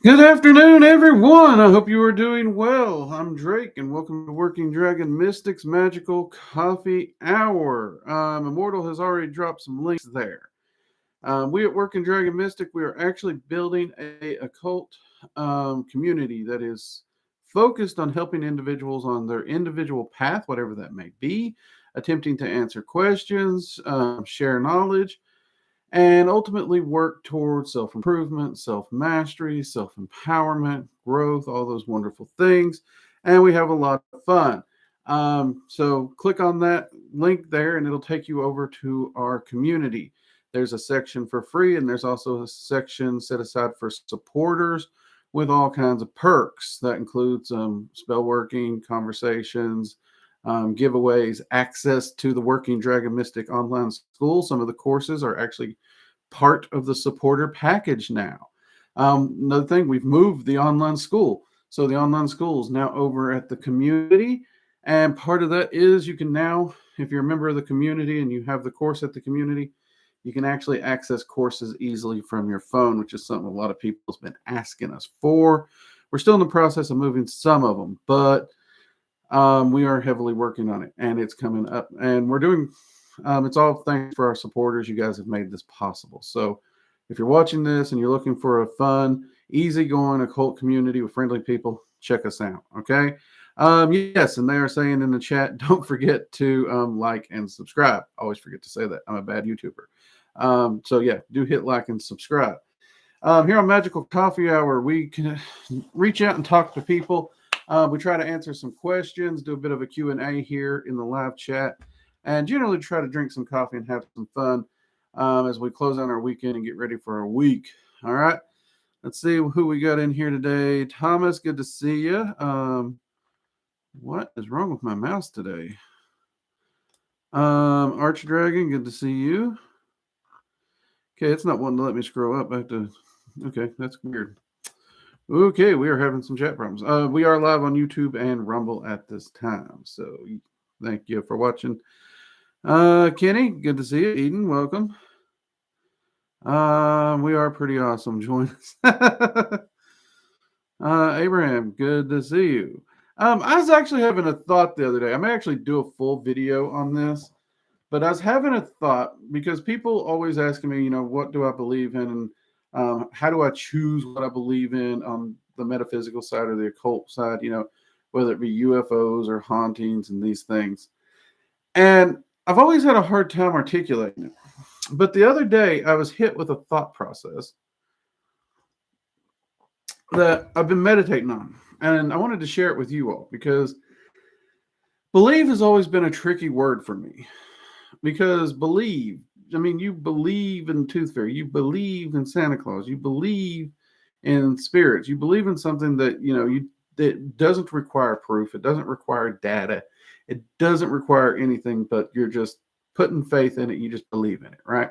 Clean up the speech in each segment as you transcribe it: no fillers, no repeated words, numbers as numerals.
Good afternoon, everyone. I hope you are doing well. I'm Drake, and welcome to Working Dragon Mystics Magical Coffee Hour. Immortal has already dropped some links there. We at Working Dragon Mystic, we are actually building a occult community that is focused on helping individuals on their individual path, whatever that may be, attempting to answer questions, share knowledge, and ultimately work towards self improvement, self mastery, self empowerment, growth, all those wonderful things. And we have a lot of fun. So click on that link there and it'll take you over to our community. There's a section for free, and there's also a section set aside for supporters with all kinds of perks. That includes spell working, conversations, giveaways, access to the Working Dragon Mystic online school. Some of the courses are actually part of the supporter package now. Another thing, we've moved the online school. So the online school is now over at the community. And part of that is you can now, if you're a member of the community and you have the course at the community, you can actually access courses easily from your phone, which is something a lot of people have been asking us for. We're still in the process of moving some of them, but we are heavily working on it, and it's coming up. And we're doing it's all thanks for our supporters. You guys have made this possible. So if you're watching this and you're looking for a fun, easygoing occult community with friendly people, check us out. Okay. Yes, and they are saying in the chat, don't forget to like and subscribe. I always forget to say that. I'm a bad YouTuber. So yeah, do hit like and subscribe. Here on Magical Coffee Hour, we can reach out and talk to people. We try to answer some questions, do a bit of a Q&A here in the live chat, and generally try to drink some coffee and have some fun as we close out our weekend and get ready for our week. All right. Let's see who we got in here today. Thomas, good to see you. What is wrong with my mouse today? Archdragon, good to see you. Okay, it's not wanting to let me scroll up. I have to. Okay, that's weird. Okay, we are having some chat problems. We are live on YouTube and Rumble at this time. So thank you for watching. Kenny, good to see you. Eden, welcome. We are pretty awesome. Join us. Abraham, good to see you. I was actually having a thought the other day. I may actually do a full video on this, but I was having a thought because people always asking me, what do I believe in, and how do I choose what I believe in on the metaphysical side or the occult side, whether it be UFOs or hauntings and these things. And I've always had a hard time articulating it. But the other day, I was hit with a thought process that I've been meditating on. And I wanted to share it with you all because believe has always been a tricky word for me. Because believe, you believe in Tooth Fairy, you believe in Santa Claus, you believe in spirits, you believe in something that, that doesn't require proof, it doesn't require data, it doesn't require anything, but you're just putting faith in it, you just believe in it, right?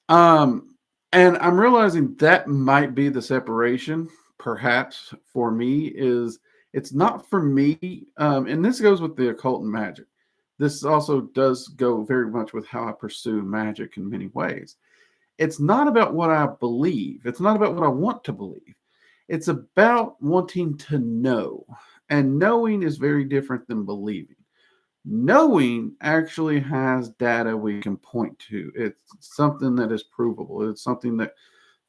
And I'm realizing that might be the separation, perhaps, for me, is it's not for me, and this goes with the occult and magic. This also does go very much with how I pursue magic in many ways. It's not about what I believe. It's not about what I want to believe. It's about wanting to know. And knowing is very different than believing. Knowing actually has data we can point to. It's something that is provable. It's something that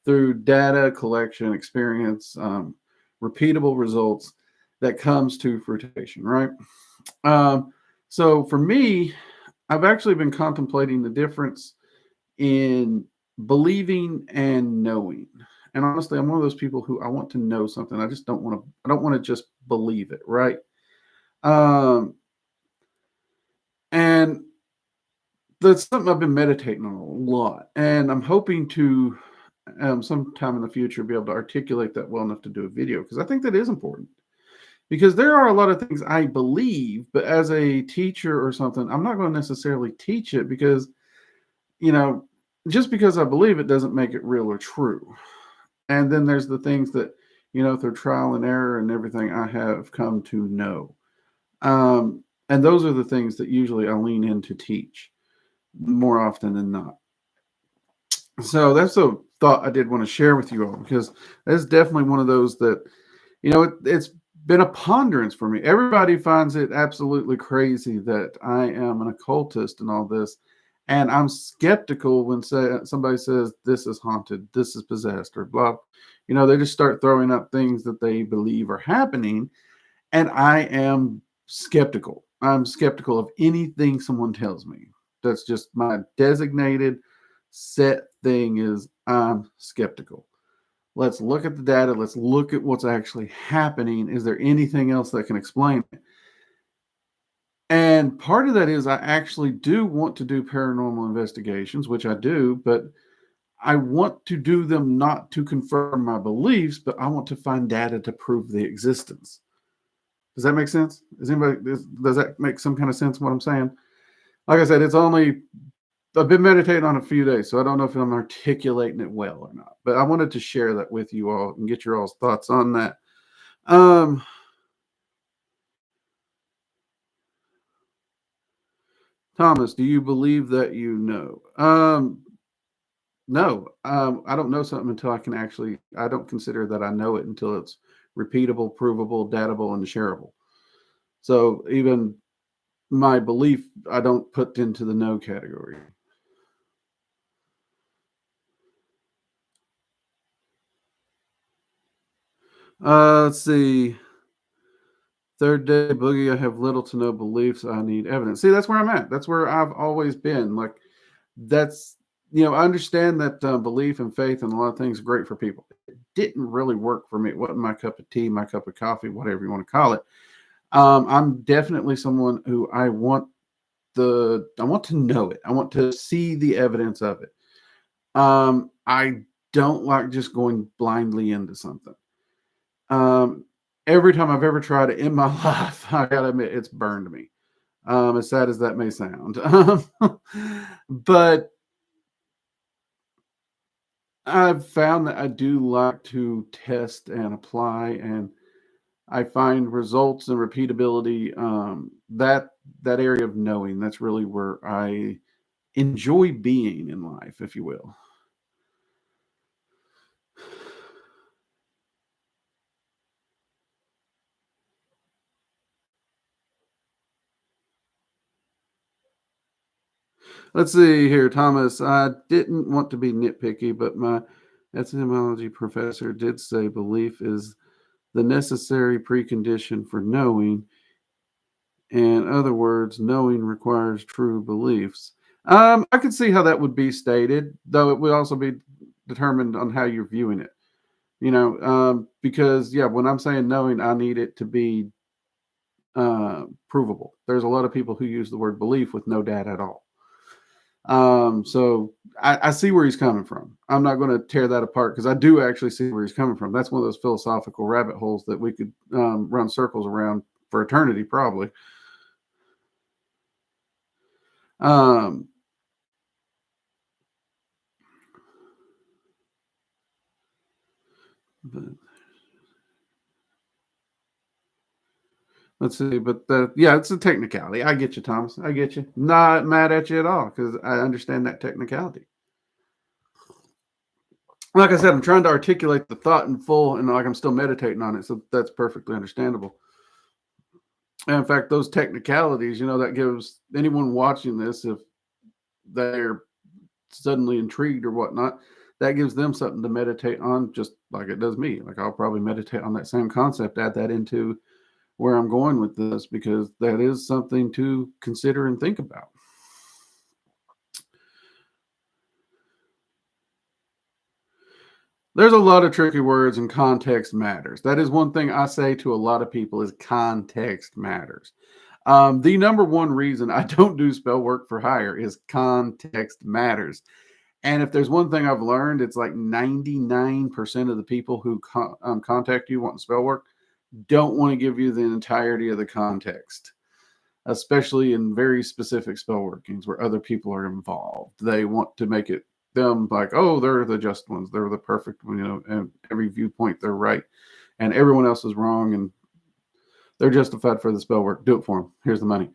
through data collection, experience, repeatable results that comes to fruition, right? So for me, I've actually been contemplating the difference in believing and knowing. And honestly, I'm one of those people who I want to know something. I just don't want to just believe it, right? And that's something I've been meditating on a lot. And I'm hoping to sometime in the future be able to articulate that well enough to do a video, because I think that is important. Because there are a lot of things I believe, but as a teacher or something, I'm not going to necessarily teach it because, just because I believe it doesn't make it real or true. And then there's the things that, through trial and error and everything, I have come to know. And those are the things that usually I lean in to teach more often than not. So that's thought I did want to share with you all, because that's definitely one of those that, it's been a ponderance for me. Everybody finds it absolutely crazy that I am an occultist and all this. And I'm skeptical when somebody says this is haunted, this is possessed, or blah. They just start throwing up things that they believe are happening. And I am skeptical. I'm skeptical of anything someone tells me. That's just my designated set thing, is I'm skeptical. Let's look at the data. Let's look at what's actually happening. Is there anything else that can explain it? And part of that is I actually do want to do paranormal investigations, which I do, but I want to do them not to confirm my beliefs, but I want to find data to prove the existence. Does that make sense? Does that make some kind of sense what I'm saying? Like I said, I've been meditating on it a few days, so I don't know if I'm articulating it well or not. But I wanted to share that with you all and get your all's thoughts on that. Thomas, do you believe that you know? No, I don't know something until I don't consider that I know it until it's repeatable, provable, datable, and shareable. So even my belief, I don't put into the no category. Let's see. Third day boogie, I have little to no beliefs. I need evidence. See, that's where I'm at. That's where I've always been. Like, that's, I understand that belief and faith and a lot of things are great for people. It didn't really work for me. It wasn't my cup of tea, my cup of coffee, whatever you want to call it. I'm definitely someone who I want to know it. I want to see the evidence of it. I don't like just going blindly into something. Every time I've ever tried it in my life, I gotta admit, it's burned me. As sad as that may sound. But I've found that I do like to test and apply, and I find results and repeatability. That area of knowing, that's really where I enjoy being in life, if you will. Let's see here, Thomas. I didn't want to be nitpicky, but my etymology professor did say belief is the necessary precondition for knowing. In other words, knowing requires true beliefs. I could see how that would be stated, though it would also be determined on how you're viewing it. Because yeah, when I'm saying knowing, I need it to be provable. There's a lot of people who use the word belief with no data at all. So I see where he's coming from. I'm not going to tear that apart because I do actually see where he's coming from. That's one of those philosophical rabbit holes that we could run circles around for eternity, probably. Um, but let's see, but yeah, it's a technicality. I get you, Thomas. I get you. Not mad at you at all because I understand that technicality. Like I said, I'm trying to articulate the thought in full, and like I'm still meditating on it, so that's perfectly understandable. And in fact, those technicalities, that gives anyone watching this, if they're suddenly intrigued or whatnot, that gives them something to meditate on, just like it does me. Like I'll probably meditate on that same concept, add that into where I'm going with this, because that is something to consider and think about. There's a lot of tricky words, and context matters. That is one thing I say to a lot of people, is context matters. The number one reason I don't do spell work for hire is context matters. And if there's one thing I've learned, it's like 99% of the people who contact you wanting spell work don't want to give you the entirety of the context, especially in very specific spell workings where other people are involved. They want to make it them like, oh, they're the just ones, they're the perfect one, and every viewpoint they're right, and everyone else is wrong, and they're justified for the spell work. Do it for them. Here's the money.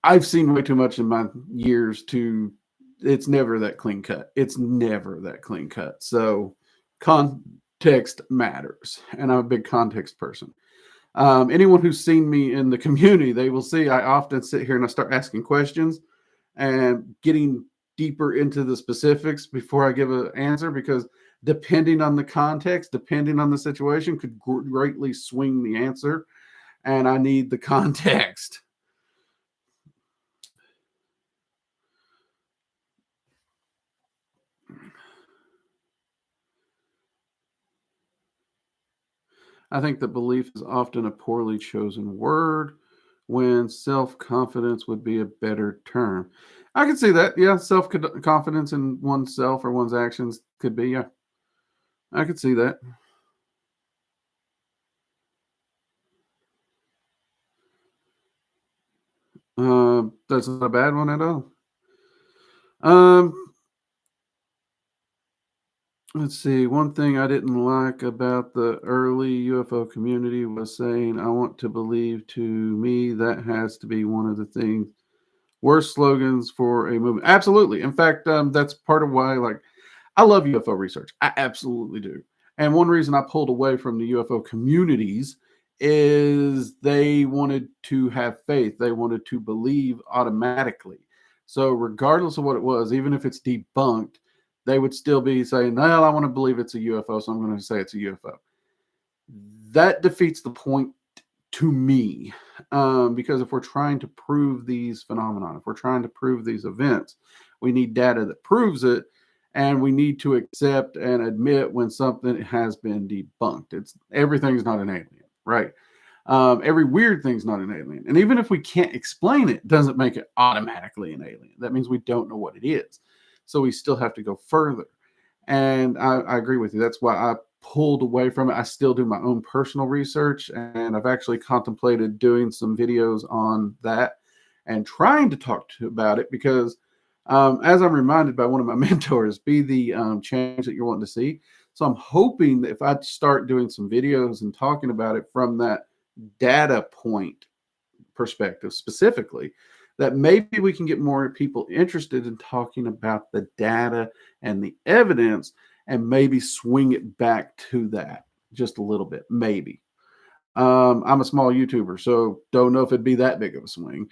I've seen way too much in my years to it's never that clean cut. It's never that clean cut. So context matters, and I'm a big context person. Anyone who's seen me in the community, they will see I often sit here and I start asking questions and getting deeper into the specifics before I give an answer, because depending on the context, depending on the situation, could greatly swing the answer, and I need the context. I think that belief is often a poorly chosen word when self confidence would be a better term. I can see that. Yeah, self confidence in oneself or one's actions could be. Yeah, I could see that. That's not a bad one at all. Um, let's see. One thing I didn't like about the early UFO community was saying, I want to believe. To me, that has to be one of the things worst slogans for a movement. Absolutely. In fact, that's part of why, like, I love UFO research. I absolutely do. And one reason I pulled away from the UFO communities is they wanted to have faith. They wanted to believe automatically. So, regardless of what it was, even if it's debunked, they would still be saying, well, I want to believe it's a UFO, so I'm going to say it's a UFO. That defeats the point to me, because if we're trying to prove these phenomena, if we're trying to prove these events, we need data that proves it, and we need to accept and admit when something has been debunked. It's everything's not an alien, right? Every weird thing's not an alien, and even if we can't explain it, doesn't make it automatically an alien. That means we don't know what it is, so we still have to go further. And I agree with you. That's why I pulled away from it. I still do my own personal research, and I've actually contemplated doing some videos on that and trying to talk to about it, because as I'm reminded by one of my mentors, be the change that you're wanting to see. So I'm hoping that if I start doing some videos and talking about it from that data point perspective specifically, that maybe we can get more people interested in talking about the data and the evidence, and maybe swing it back to that just a little bit, maybe. I'm a small YouTuber, so don't know if it'd be that big of a swing,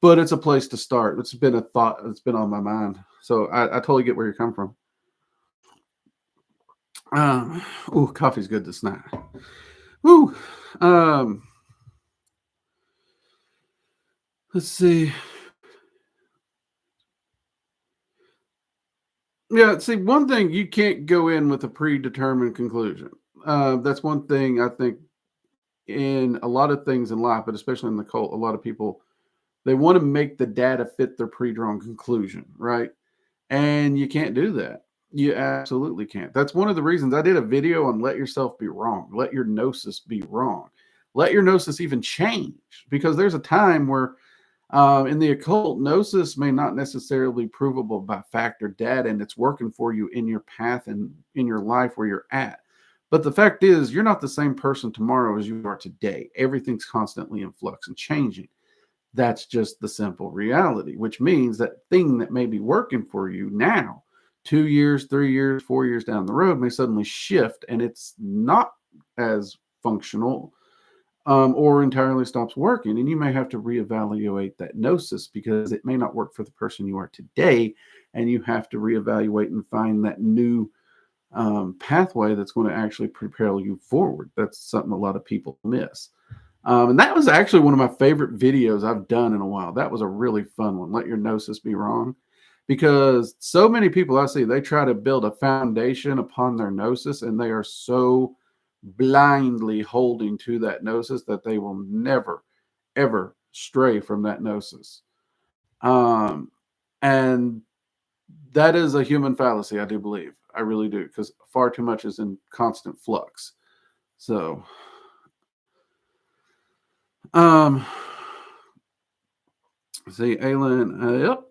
but it's a place to start. It's been a thought that's been on my mind. So I totally get where you're coming from. Oh, coffee's good this night. Woo. Um, let's see. Yeah, see, one thing, you can't go in with a predetermined conclusion. That's one thing I think in a lot of things in life, but especially in the cult, a lot of people, they want to make the data fit their pre-drawn conclusion, right? And you can't do that. You absolutely can't. That's one of the reasons I did a video on let yourself be wrong, let your gnosis be wrong, let your gnosis even change, because there's a time where in the occult, gnosis may not necessarily be provable by fact or data, and it's working for you in your path and in your life where you're at. But the fact is, you're not the same person tomorrow as you are today. Everything's constantly in flux and changing. That's just the simple reality, which means that thing that may be working for you now, 2 years, 3 years, 4 years down the road, may suddenly shift, and it's not as functional, or entirely stops working. And you may have to reevaluate that gnosis, because it may not work for the person you are today. And you have to reevaluate and find that new pathway that's going to actually propel you forward. That's something a lot of people miss. And that was actually one of my favorite videos I've done in a while. That was a really fun one. Let your gnosis be wrong. Because so many people I see, they try to build a foundation upon their gnosis, and they are so blindly holding to that gnosis that they will never, ever stray from that gnosis. Um, and that is a human fallacy, I do believe. I really do, because far too much is in constant flux. So, um, see, Aylin, yep.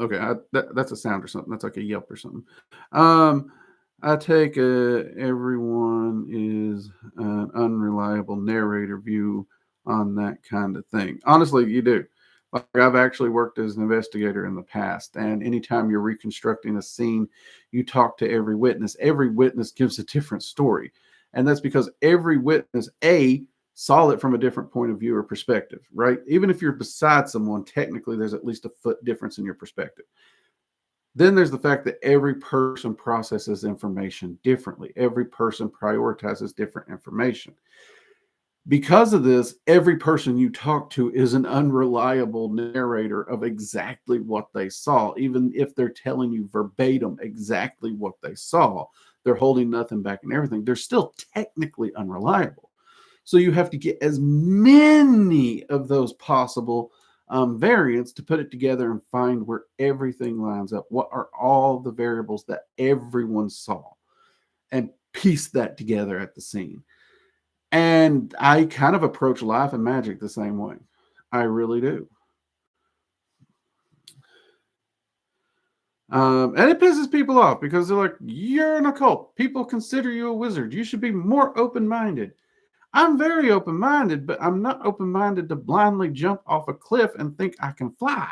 Okay, that's a sound or something. That's like a yelp or something. Um, I take everyone is an unreliable narrator view on that kind of thing. Honestly, you do. Like I've actually worked as an investigator in the past, and anytime you're reconstructing a scene, you talk to every witness. Every witness gives a different story, and that's because every witness saw it from a different point of view or perspective, right? Even if you're beside someone, technically there's at least a foot difference in your perspective. Then there's the fact that every person processes information differently. Every person prioritizes different information. Because of this, every person you talk to is an unreliable narrator of exactly what they saw, even if they're telling you verbatim exactly what they saw. They're holding nothing back and everything. They're still technically unreliable. So you have to get as many of those possible variants to put it together and find where everything lines up. What are all the variables that everyone saw? And piece that together at the scene. And I kind of approach life and magic the same way. I really do. And it pisses people off because they're like, you're an occult. People consider you a wizard. You should be more open minded. I'm very open minded, but I'm not open minded to blindly jump off a cliff and think I can fly.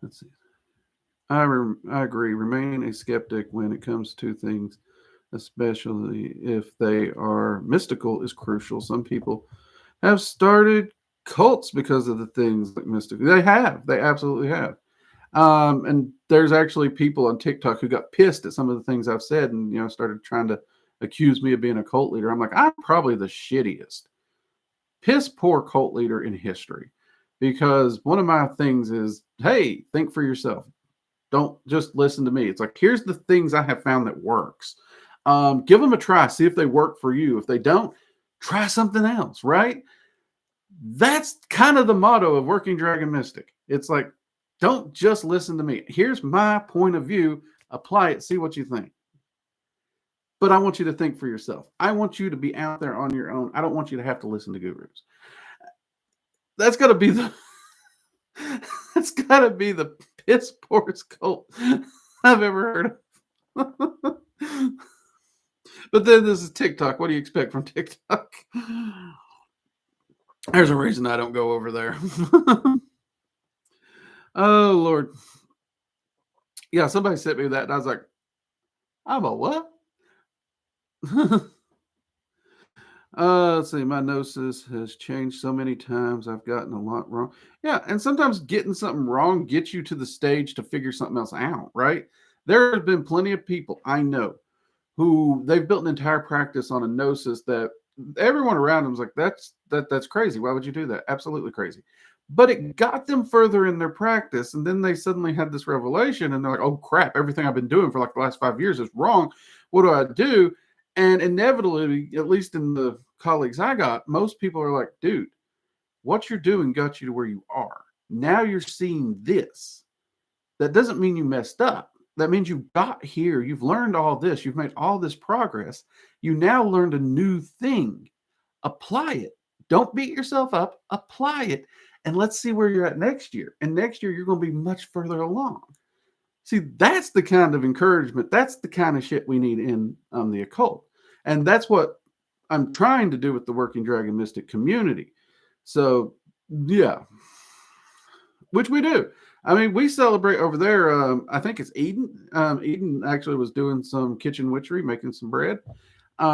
Let's see. I agree. Remaining a skeptic when it comes to things, especially if they are mystical, is crucial. Some people have started cults because of the things like mystical. They have. They absolutely have. And there's actually people on TikTok who got pissed at some of the things I've said and, started trying to accuse me of being a cult leader. I'm like, I'm probably the shittiest, piss poor cult leader in history, because one of my things is, hey, think for yourself. Don't just listen to me. It's like, here's the things I have found that works. Give them a try. See if they work for you. If they don't, try something else, right? That's kind of the motto of Working Dragon Mystic. It's like, don't just listen to me. Here's my point of view. Apply it. See what you think. But I want you to think for yourself. I want you to be out there on your own. I don't want you to have to listen to gurus. That's got to be the that's got to be the piss poorest cult I've ever heard of. But then this is TikTok. What do you expect from TikTok? There's a reason I don't go over there. Oh, Lord. Yeah, somebody sent me that, and I was like, I'm a what? Let's see. My gnosis has changed so many times. I've gotten a lot wrong. Yeah, and sometimes getting something wrong gets you to the stage to figure something else out, right? There have been plenty of people I know who they've built an entire practice on a gnosis that everyone around them is like, that's crazy. Why would you do that? Absolutely crazy. But it got them further in their practice, and then they suddenly had this revelation, and they're like, oh crap, everything I've been doing for like the last 5 years is wrong. What do I do? And inevitably, at least in the colleagues I got, most people are like, dude, what you're doing got you to where you are. Now you're seeing this. That doesn't mean you messed up. That means you got here. You've learned all this. You've made all this progress. You now learned a new thing. Apply it. Don't beat yourself up. Apply it. And let's see where you're at next year. And next year, you're going to be much further along. See, that's the kind of encouragement. That's the kind of shit we need in the occult. And that's what I'm trying to do with the Working Dragon Mystic community. So, yeah, which we do. I mean, we celebrate over there. I think it's Eden. Eden actually was doing some kitchen witchery, making some bread.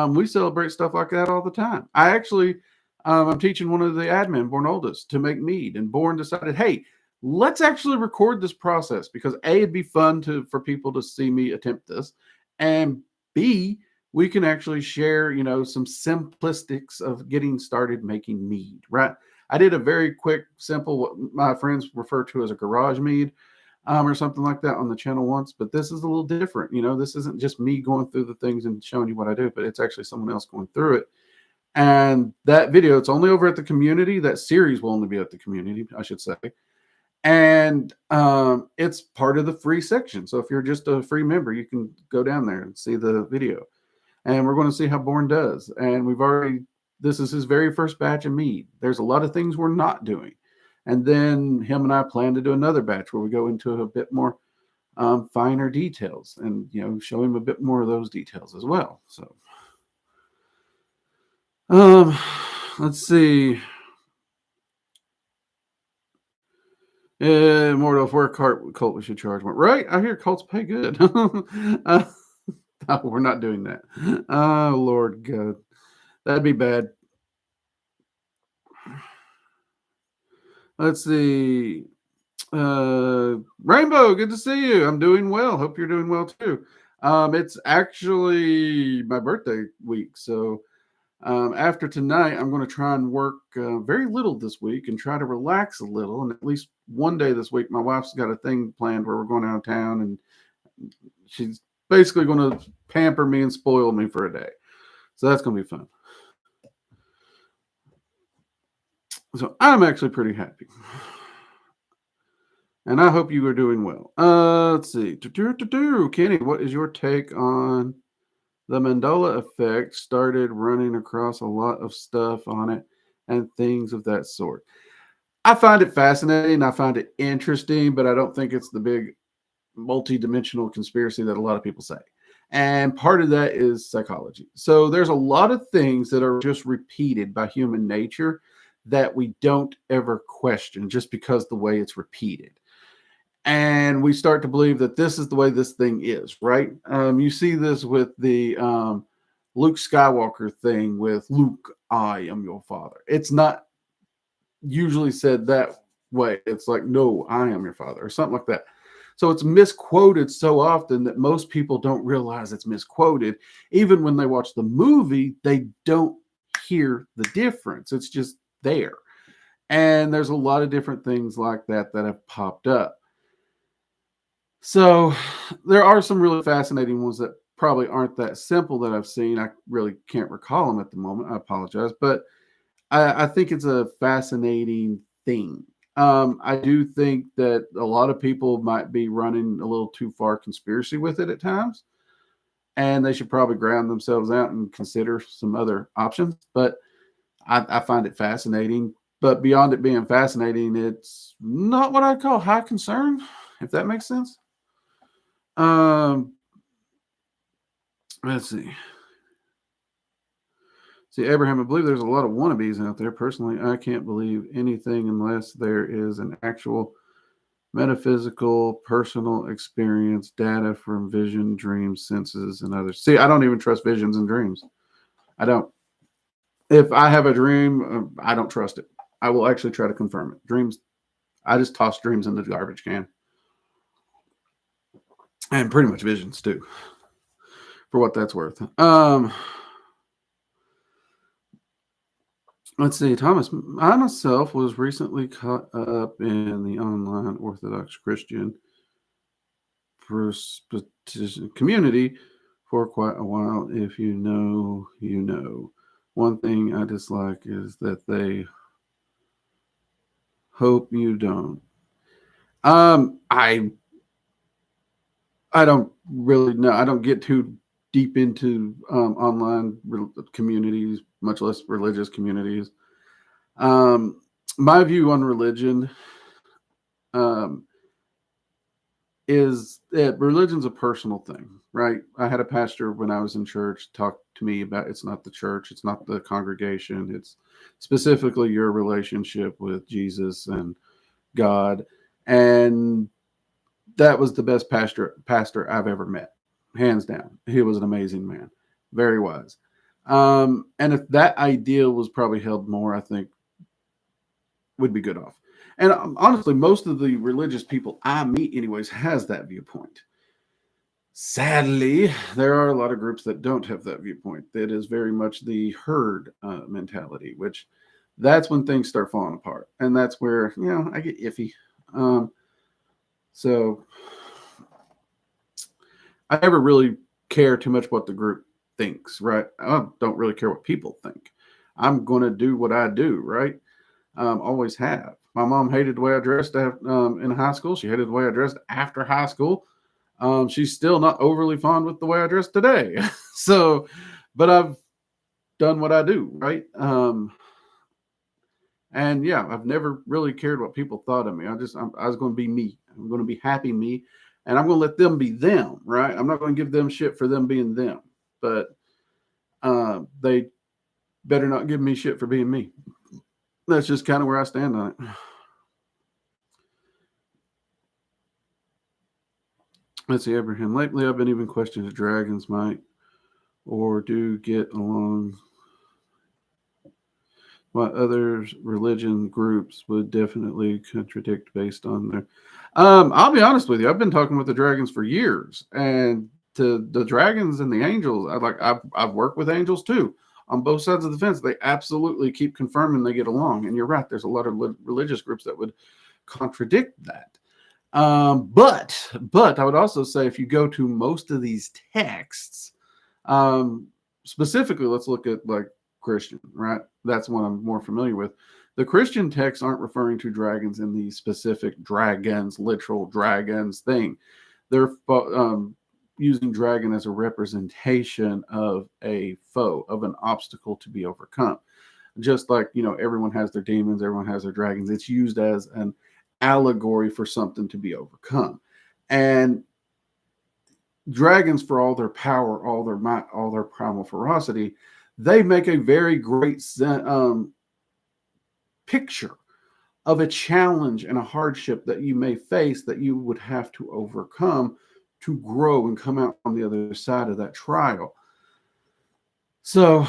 We celebrate stuff like that all the time. I'm teaching one of the admin, Born Oldest, to make mead. And Born decided, hey, let's actually record this process because A, it'd be fun for people to see me attempt this. And B, we can actually share, some simplistics of getting started making mead, right? I did a very quick, simple, what my friends refer to as a garage mead or something like that on the channel once. But this is a little different. This isn't just me going through the things and showing you what I do, but it's actually someone else going through it. And that video, it's only over at the community. That series will only be at the community, I should say. And it's part of the free section. So if you're just a free member, you can go down there and see the video. And we're going to see how Born does. And this is his very first batch of mead. There's a lot of things we're not doing. And then him and I plan to do another batch where we go into a bit more finer details, and show him a bit more of those details as well. So, let's see. Immortal, for a cult, we should charge more. Right? I hear cults pay good. No, we're not doing that. Oh, Lord God. That'd be bad. Let's see. Rainbow, good to see you. I'm doing well. Hope you're doing well too. It's actually my birthday week. So after tonight, I'm going to try and work very little this week and try to relax a little. And at least one day this week, my wife's got a thing planned where we're going out of town, and she's basically going to pamper me and spoil me for a day. So that's going to be fun. So I'm actually pretty happy. And I hope you are doing well. Let's see. Kenny, what is your take on the Mandela effect? Started running across a lot of stuff on it and things of that sort. I find it fascinating. I find it interesting, but I don't think it's the big multi-dimensional conspiracy that a lot of people say. And part of that is psychology. So there's a lot of things that are just repeated by human nature that we don't ever question just because the way it's repeated. And we start to believe that this is the way this thing is, right? You see this with the Luke Skywalker thing with Luke, I am your father. It's not usually said that way. It's like, no, I am your father, or something like that. So it's misquoted so often that most people don't realize it's misquoted. Even when they watch the movie, they don't hear the difference. It's just there. And there's a lot of different things like that that have popped up. So there are some really fascinating ones that probably aren't that simple that I've seen. I really can't recall them at the moment. I apologize. But I think it's a fascinating thing. I do think that a lot of people might be running a little too far conspiracy with it at times, and they should probably ground themselves out and consider some other options. But I find it fascinating. But beyond it being fascinating, it's not what I call high concern, if that makes sense. Um, let's see. See, Abraham, I believe there's a lot of wannabes out there. Personally, I can't believe anything unless there is an actual metaphysical, personal experience, data from vision, dreams, senses, and others. See, I don't even trust visions and dreams. I don't. If I have a dream, I don't trust it. I will actually try to confirm it. Dreams, I just toss dreams in the garbage can. And pretty much visions too, for what that's worth. Let's see, Thomas. I myself was recently caught up in the online Orthodox Christian community for quite a while. If you know, you know. One thing I dislike is that they hope you don't. I don't really know. I don't get too deep into online communities, much less religious communities. My view on religion is that religion's a personal thing, right? I had a pastor when I was in church talk to me about it's not the church, it's not the congregation, it's specifically your relationship with Jesus and God. And that was the best pastor I've ever met, hands down. He was an amazing man, very wise. And if that idea was probably held more, I think we'd be good off. And honestly, most of the religious people I meet, anyways, has that viewpoint. Sadly, there are a lot of groups that don't have that viewpoint. That is very much the herd mentality, which that's when things start falling apart. And that's where, I get iffy. So I never really care too much what the group thinks, right? I don't really care what people think. I'm going to do what I do, right? Always have. My mom hated the way I dressed in high school. She hated the way I dressed after high school. She's still not overly fond with the way I dress today. So, but I've done what I do, right? And yeah, I've never really cared what people thought of me. I was going to be me. I'm going to be happy me. and I'm going to let them be them, right? I'm not going to give them shit for them being them, but they better not give me shit for being me. That's just kind of where I stand on it. Let's see, Abraham. Lately, I've been even questioning if dragons might or do get along. What other religion groups would definitely contradict based on their. I'll be honest with you. I've been talking with the dragons for years, and to the dragons and the angels, I've worked with angels too on both sides of the fence. They absolutely keep confirming they get along, and you're right. There's a lot of religious groups that would contradict that. But I would also say if you go to most of these texts, specifically, let's look at like Christian, right? That's one I'm more familiar with. The Christian texts aren't referring to dragons in the specific dragons, literal dragons thing. They're using dragon as a representation of a foe, of an obstacle to be overcome. Just like, everyone has their demons, everyone has their dragons. It's used as an allegory for something to be overcome. And dragons, for all their power, all their might, all their primal ferocity, they make a very great picture of a challenge and a hardship that you may face that you would have to overcome to grow and come out on the other side of that trial. So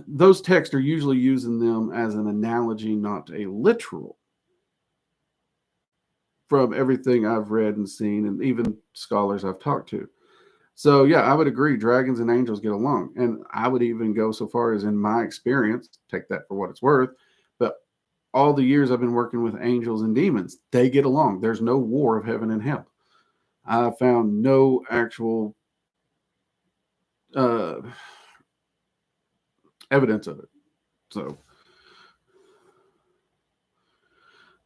those texts are usually using them as an analogy, not a literal, from everything I've read and seen, and even scholars I've talked to. So yeah, I would agree. Dragons and angels get along. And I would even go so far as, in my experience, take that for what it's worth, but all the years I've been working with angels and demons, they get along. There's no war of heaven and hell. I found no actual evidence of it. So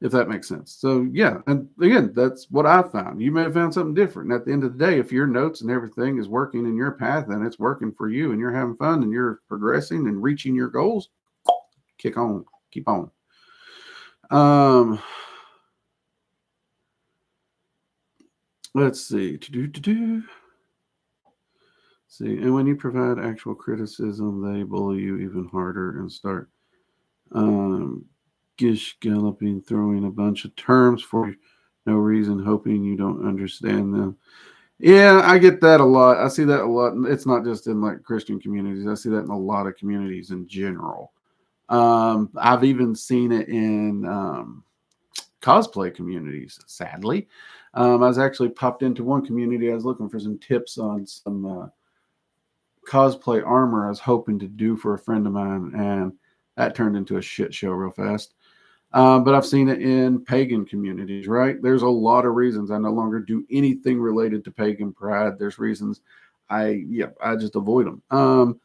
if that makes sense. So yeah, and again, that's what I found. You may have found something different. And at the end of the day, if your notes and everything is working in your path and it's working for you and you're having fun and you're progressing and reaching your goals, keep on. Let's see. See, and when you provide actual criticism, they bully you even harder and start gish galloping, throwing a bunch of terms for no reason, hoping you don't understand them. Yeah, I get that a lot. I see that a lot. It's not just in like Christian communities. I see that in a lot of communities in general. I've even seen it in cosplay communities, sadly. I was actually popped into one community. I was looking for some tips on some cosplay armor I was hoping to do for a friend of mine, and that turned into a shit show real fast. But I've seen it in pagan communities, right? There's a lot of reasons I no longer do anything related to pagan pride. There's reasons I just avoid them.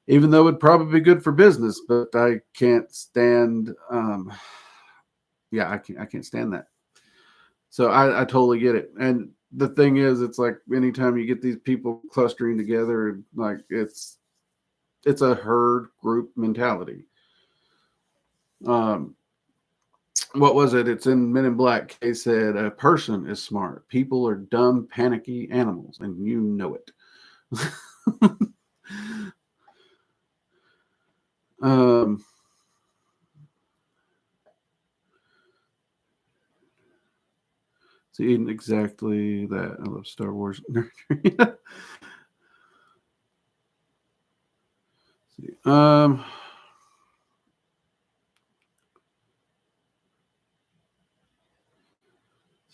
Even though it'd probably be good for business, but I can't stand, I can't stand that. So I totally get it. And the thing is, it's like anytime you get these people clustering together, like it's a herd group mentality. What was it? It's in Men in Black. They said a person is smart. People are dumb, panicky animals, and you know it. See, exactly that. I love Star Wars.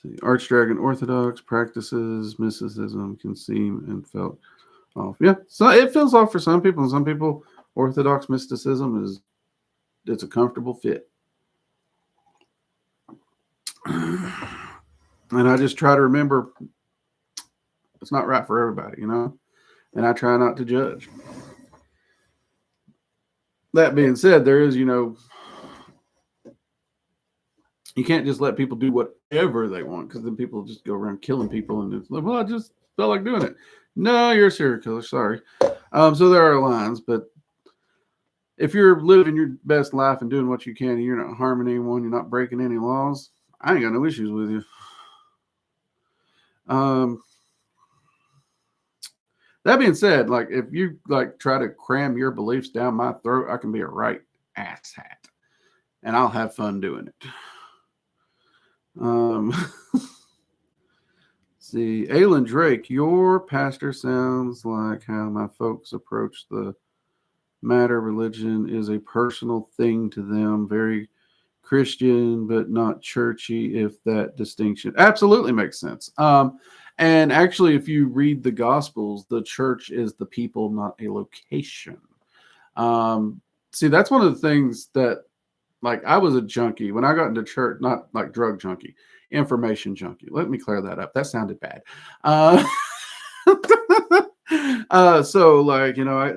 See, Archdragon Orthodox practices mysticism can seem and felt off. Yeah, so it feels off for some people, and some people Orthodox mysticism it's a comfortable fit. And I just try to remember it's not right for everybody, and I try not to judge. That being said, there is, you can't just let people do whatever they want, because then people just go around killing people and it's like, well, I just felt like doing it. No, you're a serial killer. Sorry. So there are lines, but if you're living your best life and doing what you can and you're not harming anyone, you're not breaking any laws, I ain't got no issues with you. Um, that being said, like if you like try to cram your beliefs down my throat, I can be a right asshat, and I'll have fun doing it. Um, see, Alan Drake, your pastor sounds like how my folks approach the matter. Religion is a personal thing to them, very Christian, but not churchy, if that distinction absolutely makes sense. And actually, if you read the Gospels, the church is the people, not a location. See, that's one of the things that, like, I was a junkie when I got into church, not like drug junkie, information junkie. Let me clear that up. That sounded bad. Uh, so, like, I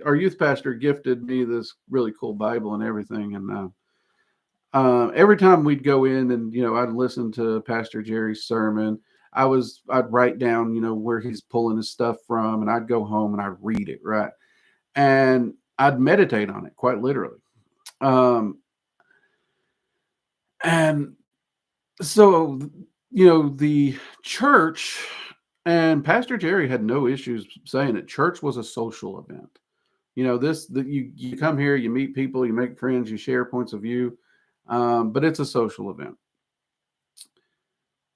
our youth pastor gifted me this really cool Bible and everything, and every time we'd go in and I'd listen to Pastor Jerry's sermon, I'd write down where he's pulling his stuff from, and I'd go home and I'd read it, right, and I'd meditate on it quite literally. And so the church, and Pastor Jerry had no issues saying it. Church was a social event. You come here, you meet people, you make friends, you share points of view, but it's a social event.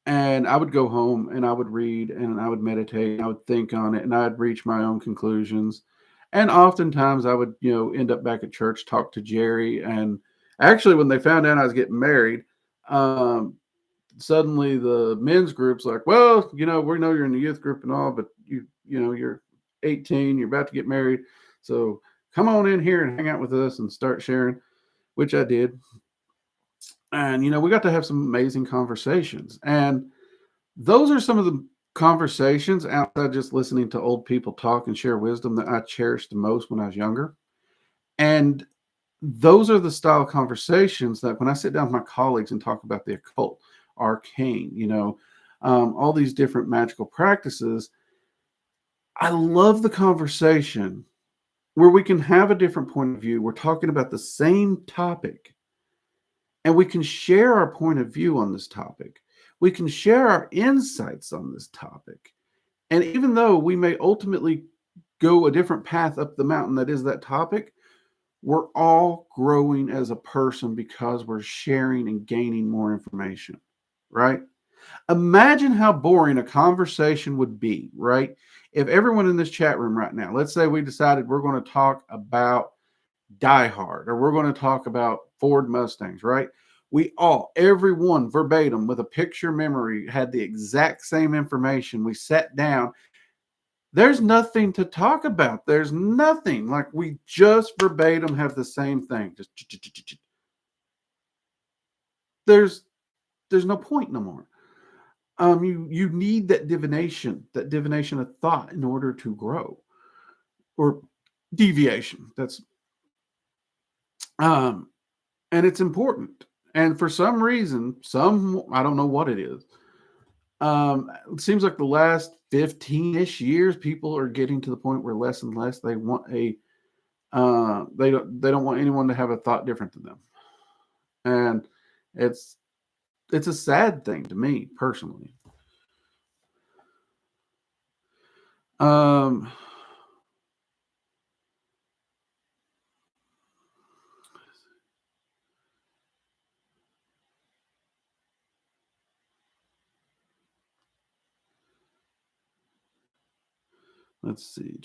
And I would go home and I would read and I would meditate, and I would think on it, and I'd reach my own conclusions. And oftentimes I would, end up back at church, talk to Jerry. And actually, when they found out I was getting married, um, suddenly the men's group's like, well, we know you're in the youth group and all, but you're 18, you're about to get married. So come on in here and hang out with us and start sharing, which I did. And, we got to have some amazing conversations. And those are some of the conversations outside just listening to old people talk and share wisdom that I cherished the most when I was younger. And those are the style of conversations that when I sit down with my colleagues and talk about the occult, arcane, all these different magical practices, I love the conversation where we can have a different point of view. We're talking about the same topic, and we can share our point of view on this topic. We can share our insights on this topic. And even though we may ultimately go a different path up the mountain that is that topic, we're all growing as a person because we're sharing and gaining more information, right? Imagine how boring a conversation would be, right? If everyone in this chat room right now, let's say we decided we're going to talk about Die Hard, or we're going to talk about Ford Mustangs, right? Everyone verbatim with a picture memory had the exact same information. We sat down. There's nothing to talk about. There's nothing. Like, we just verbatim have the same thing. Just there's no point no more. You need that divination of thought in order to grow, or deviation. That's and it's important. And for some reason, I don't know what it is. It seems like the last 15-ish years, people are getting to the point where less and less they want they don't want anyone to have a thought different than them. And it's a sad thing to me personally. Let's see.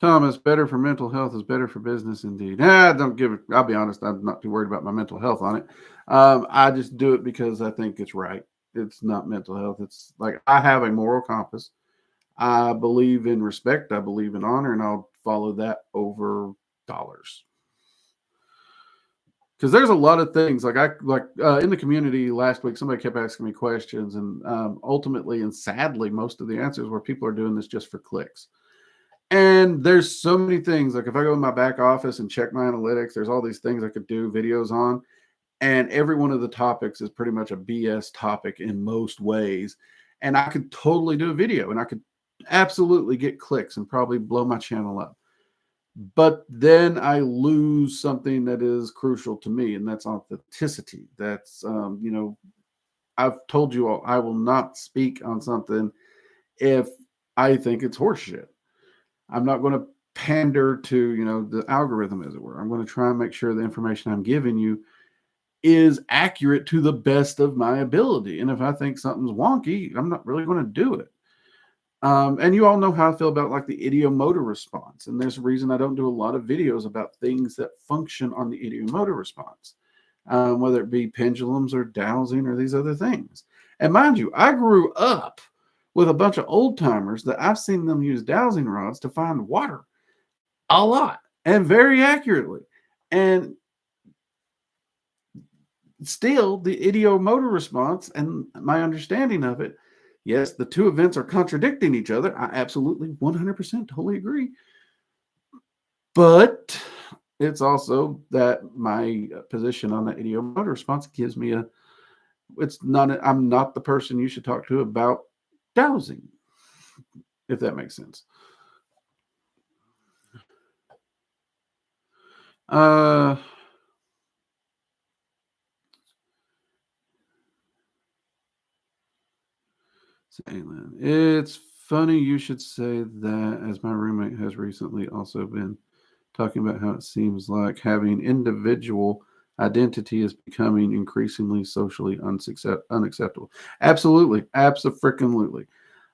Thomas, better for mental health is better for business indeed. Don't give it. I'll be honest, I'm not too worried about my mental health on it. I just do it because I think it's right. It's not mental health. It's like I have a moral compass. I believe in respect. I believe in honor, and I'll follow that over dollars. Because there's a lot of things like in the community last week, somebody kept asking me questions, and ultimately and sadly, most of the answers were people are doing this just for clicks. And there's so many things. Like if I go in my back office and check my analytics, there's all these things I could do videos on. And every one of the topics is pretty much a BS topic in most ways. And I could totally do a video and I could absolutely get clicks and probably blow my channel up. But then I lose something that is crucial to me, and that's authenticity. That's, I've told you all, I will not speak on something if I think it's horseshit. I'm not going to pander to, the algorithm, as it were. I'm going to try and make sure the information I'm giving you is accurate to the best of my ability. And if I think something's wonky, I'm not really going to do it. And you all know how I feel about like the idiomotor response. And there's a reason I don't do a lot of videos about things that function on the idiomotor response, whether it be pendulums or dowsing or these other things. And mind you, I grew up with a bunch of old timers that I've seen them use dowsing rods to find water a lot and very accurately. And still, the idiomotor response and my understanding of it, yes, the two events are contradicting each other. I absolutely 100% totally agree. But it's also that my position on the idiomotor response gives me I'm not the person you should talk to about dowsing, if that makes sense. It's funny you should say that, as my roommate has recently also been talking about how it seems like having individual identity is becoming increasingly socially unacceptable. Absolutely. Absolutely.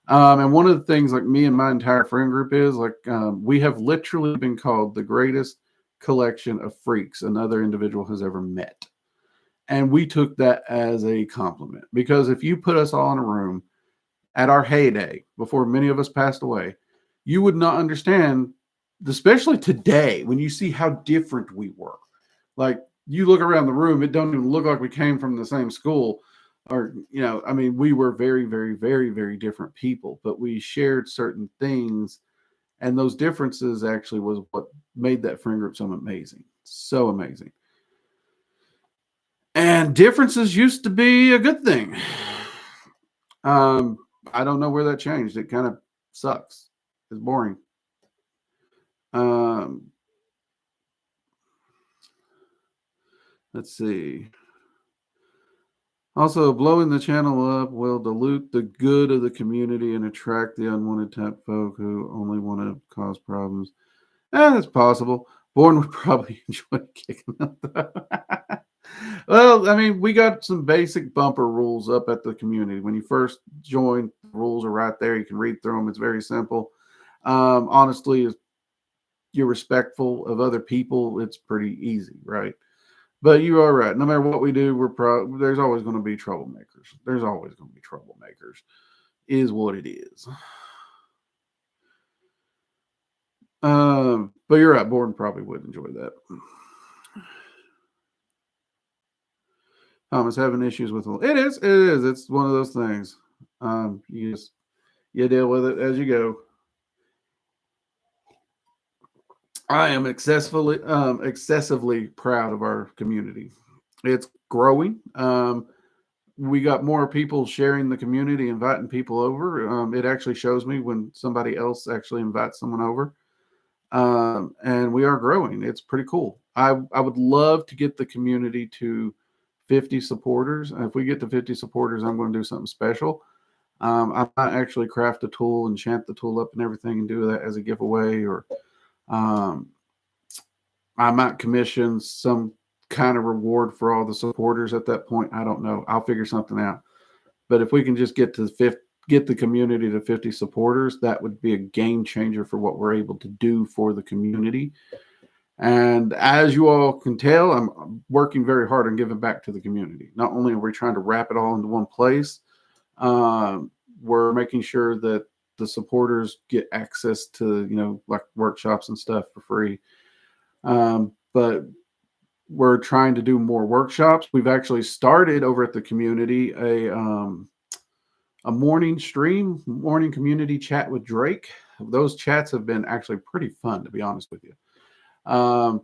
And one of the things, like me and my entire friend group is like, we have literally been called the greatest collection of freaks another individual has ever met. And we took that as a compliment, because if you put us all in a room at our heyday, before many of us passed away, you would not understand, especially today, when you see how different we were. Like, you look around the room, it don't even look like we came from the same school. Or, we were very, very, very, very different people, but we shared certain things. And those differences actually was what made that friend group so amazing. So amazing. And differences used to be a good thing. I don't know where that changed. It kind of sucks. It's boring. Let's see. Also, blowing the channel up will dilute the good of the community and attract the unwanted type folk who only want to cause problems. That's possible. Born would probably enjoy kicking up, though. Well, we got some basic bumper rules up at the community. When you first join, the rules are right there. You can read through them. It's very simple. Honestly, if you're respectful of other people, it's pretty easy, right? But you are right. No matter what we do, there's always going to be troublemakers. There's always going to be troublemakers. Is what it is. But you're right. Borden probably would enjoy that. Thomas having issues with it is. It's one of those things. You deal with it as you go. I am excessively proud of our community. It's growing. We got more people sharing the community, inviting people over. It actually shows me when somebody else actually invites someone over. And we are growing. It's pretty cool. I would love to get the community to 50 supporters. And if we get to 50 supporters, I'm going to do something special. I might actually craft a tool, enchant the tool up and everything, and do that as a giveaway, or I might commission some kind of reward for all the supporters at that point. I don't know. I'll figure something out. But if we can just get the community to 50 supporters, that would be a game changer for what we're able to do for the community. And as you all can tell, I'm working very hard on giving back to the community. Not only are we trying to wrap it all into one place, we're making sure that the supporters get access to, like workshops and stuff for free. But we're trying to do more workshops. We've actually started over at the community a morning community chat with Drake. Those chats have been actually pretty fun, to be honest with you.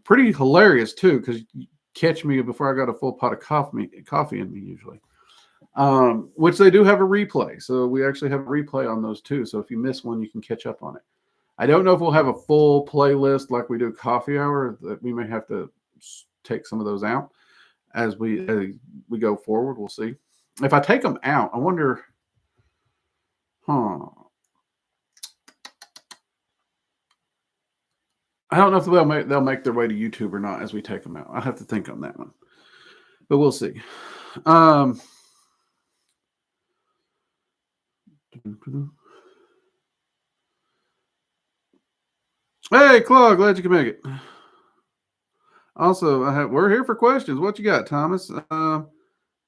Pretty hilarious too, because you catch me before I got a full pot of coffee in me usually. Which they do have a replay. So we actually have a replay on those too. So if you miss one, you can catch up on it. I don't know if we'll have a full playlist like we do coffee hour. That we may have to take some of those out as we go forward. We'll see. If I take them out, I wonder. Huh. I don't know if they'll make their way to YouTube or not as we take them out. I'll have to think on that one, but we'll see. Um, hey, Claude, glad you can make it. Also, we're here for questions. What you got, Thomas?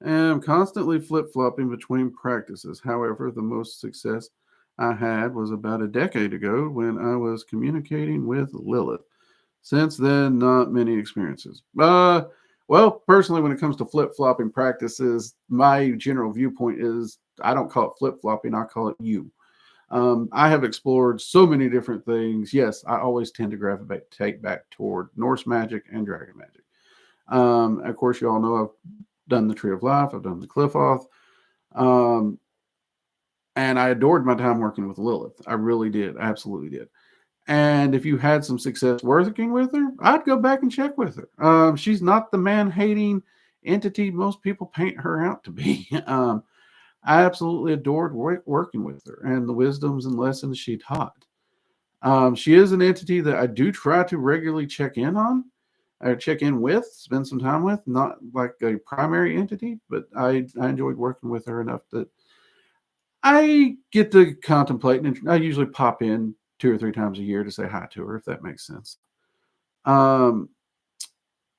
Am constantly flip-flopping between practices. However, the most success I had was about a decade ago when I was communicating with Lilith. Since then, not many experiences. Well, personally, when it comes to flip-flopping practices, my general viewpoint is I don't call it flip-flopping, I call it you. I have explored so many different things. Yes, I always tend to gravitate back toward Norse magic and dragon magic. Of course, you all know I've done the Tree of Life, I've done the Cliff Oath, and I adored my time working with Lilith. I really did, absolutely did. And if you had some success working with her, I'd go back and check with her. She's not the man-hating entity most people paint her out to be. I absolutely adored working with her and the wisdoms and lessons she taught. She is an entity that I do try to regularly check in on, or check in with, spend some time with, not like a primary entity, but I enjoyed working with her enough that I get to contemplate, and I usually pop in 2 or 3 times a year to say hi to her, if that makes sense. But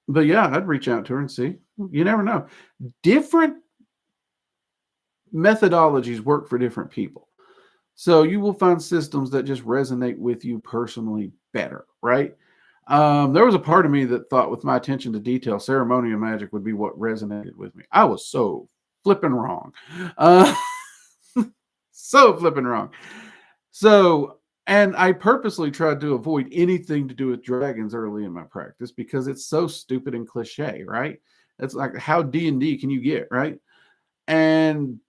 yeah, I'd reach out to her and see. You never know. Different methodologies work for different people. So you will find systems that just resonate with you personally better, right? There was a part of me that thought with my attention to detail, ceremonial magic would be what resonated with me. I was so flipping wrong. So flipping wrong. So, and I purposely tried to avoid anything to do with dragons early in my practice because it's so stupid and cliche, right? It's like, how D&D can you get, right? And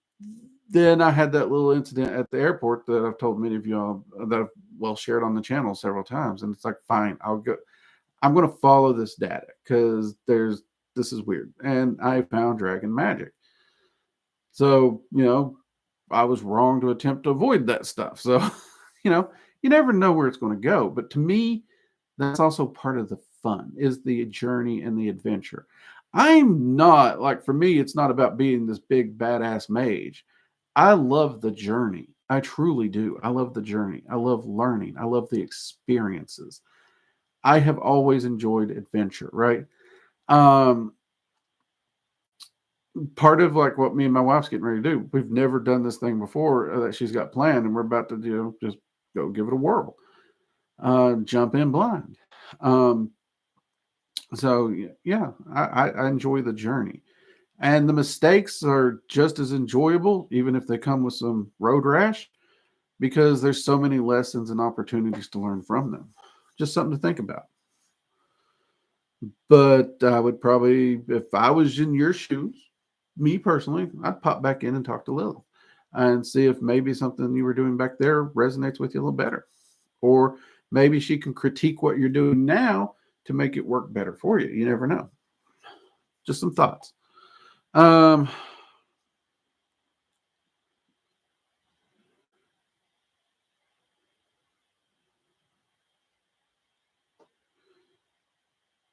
then I had that little incident at the airport that I've told many of y'all that I've shared on the channel several times. And it's like, fine, I'm going to follow this data because this is weird. And I found dragon magic. So, I was wrong to attempt to avoid that stuff. So, you never know where it's going to go. But to me, that's also part of the fun, is the journey and the adventure. I'm not, like, for me, it's not about being this big badass mage. I love the journey. I truly do. I love the journey. I love learning. I love the experiences. I have always enjoyed adventure, right? Part of like what me and my wife's getting ready to do. We've never done this thing before that she's got planned, and we're about to just go give it a whirl. Jump in blind. So yeah, I enjoy the journey, and the mistakes are just as enjoyable, even if they come with some road rash, because there's so many lessons and opportunities to learn from them. Just something to think about. But I would probably, if I was in your shoes, me personally, I'd pop back in and talk to Lilith and see if maybe something you were doing back there resonates with you a little better. Or maybe she can critique what you're doing now to make it work better for you. You never know. Just some thoughts.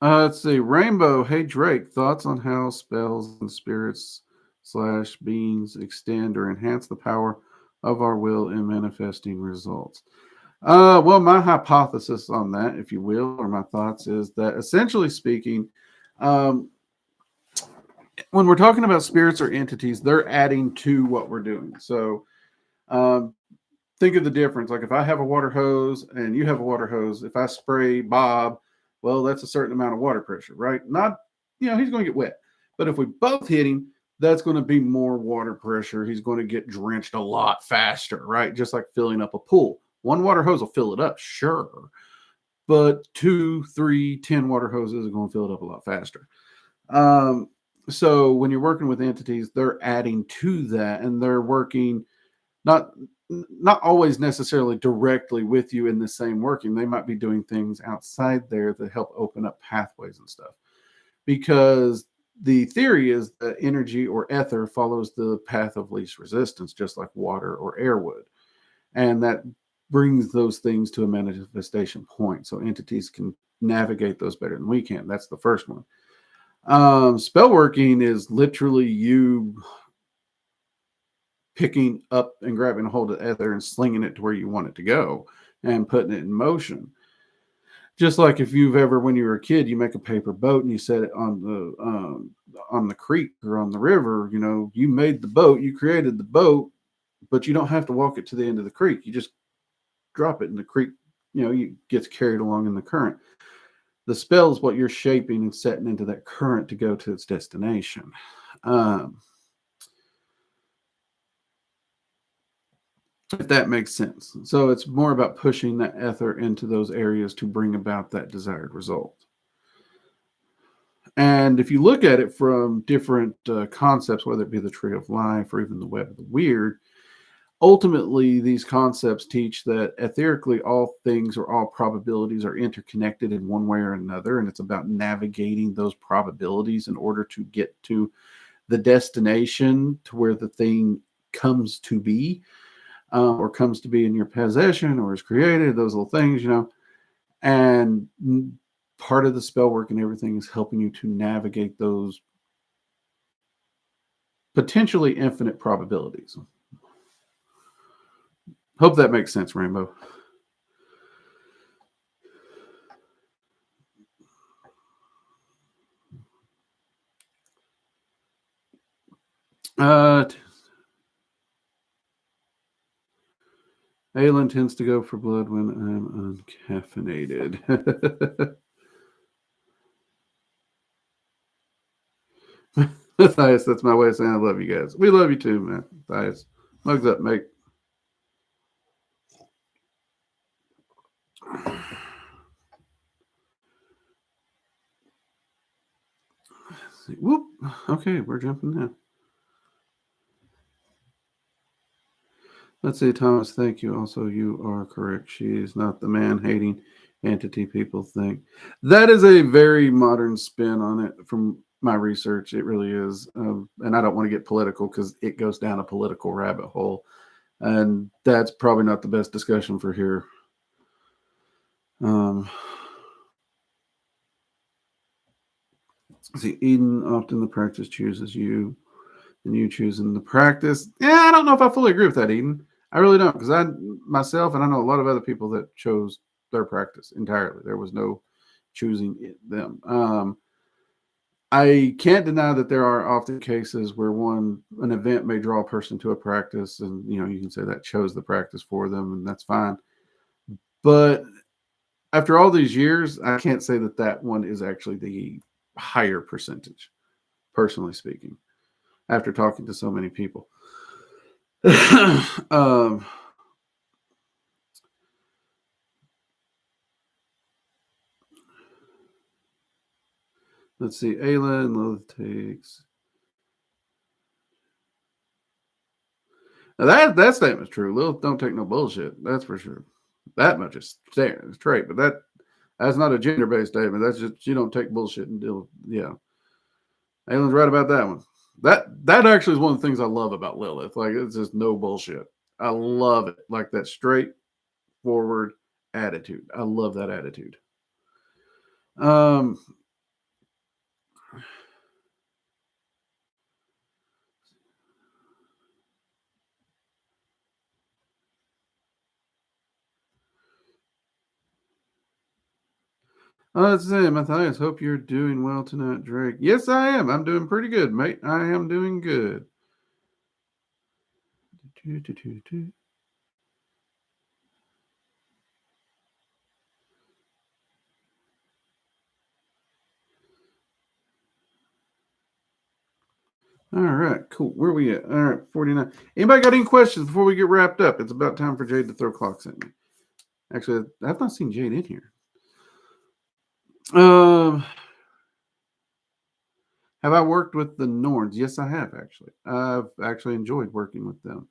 Let's see. Rainbow, hey Drake, thoughts on how spells and spirits / beings extend or enhance the power of our will in manifesting results? Well, my hypothesis on that, if you will, or my thoughts, is that essentially speaking, when we're talking about spirits or entities, they're adding to what we're doing. So think of the difference. Like if I have a water hose and you have a water hose, if I spray Bob, well, that's a certain amount of water pressure, right? Not, he's going to get wet. But if we both hit him, that's going to be more water pressure. He's going to get drenched a lot faster, right? Just like filling up a pool. One water hose will fill it up, sure. But 2, 3, 10 water hoses are going to fill it up a lot faster. So when you're working with entities, they're adding to that, and they're working not not always necessarily directly with you in the same working. They might be doing things outside there that help open up pathways and stuff. Because the theory is that energy or ether follows the path of least resistance, just like water or air would. And that brings those things to a manifestation point. So entities can navigate those better than we can. That's the first one. Spell working is literally you picking up and grabbing a hold of ether and slinging it to where you want it to go and putting it in motion. Just like if you've ever, when you were a kid, you make a paper boat and you set it on the creek or on the river. You know, you made the boat, you created the boat, but you don't have to walk it to the end of the creek. You just drop it in the creek. You know, it gets carried along in the current. The spell is what you're shaping and setting into that current to go to its destination. If that makes sense. So it's more about pushing that ether into those areas to bring about that desired result. And if you look at it from different concepts, whether it be the tree of life or even the web of the weird, ultimately these concepts teach that etherically all things or all probabilities are interconnected in one way or another. And it's about navigating those probabilities in order to get to the destination to where the thing comes to be. Or comes to be in your possession or is created, those little things, you know. And part of the spell work and everything is helping you to navigate those potentially infinite probabilities. Hope that makes sense, Rainbow. Aylin tends to go for blood when I'm uncaffeinated. Matthias, that's my way of saying I love you guys. We love you too, man. Matthias, mugs up, mate. Whoop. Okay, we're jumping now. Let's see, Thomas, thank you. Also, you are correct. She is not the man-hating entity people think. That is a very modern spin on it from my research. It really is. And I don't want to get political because it goes down a political rabbit hole. And that's probably not the best discussion for here. See, Eden, often the practice chooses you, and you choosing the practice. Yeah, I don't know if I fully agree with that, Eden. I really don't, because I myself and I know a lot of other people that chose their practice entirely. There was no choosing them. I can't deny that there are often cases where an event may draw a person to a practice, and you know you can say that chose the practice for them, and that's fine. But after all these years, I can't say that that one is actually the higher percentage, personally speaking. After talking to so many people. Let's see. Ayla and Lilith takes. Now that statement's true. Lilith don't take no bullshit. That's for sure. That much is straight. But that's not a gender based statement. That's just she don't take bullshit and deal. Yeah. Ayla's right about that one. That actually is one of the things I love about Lilith. Like it's just no bullshit. I love it. Like that straightforward attitude. I love that attitude. Let's see, Matthias. Hope you're doing well tonight, Drake. Yes, I am. I'm doing pretty good, mate. I am doing good. All right, cool. Where are we at? All right, 49. Anybody got any questions before we get wrapped up? It's about time for Jade to throw clocks at me. Actually, I've not seen Jade in here. Have I worked with the Norns? Yes, I have, actually. I've actually enjoyed working with them.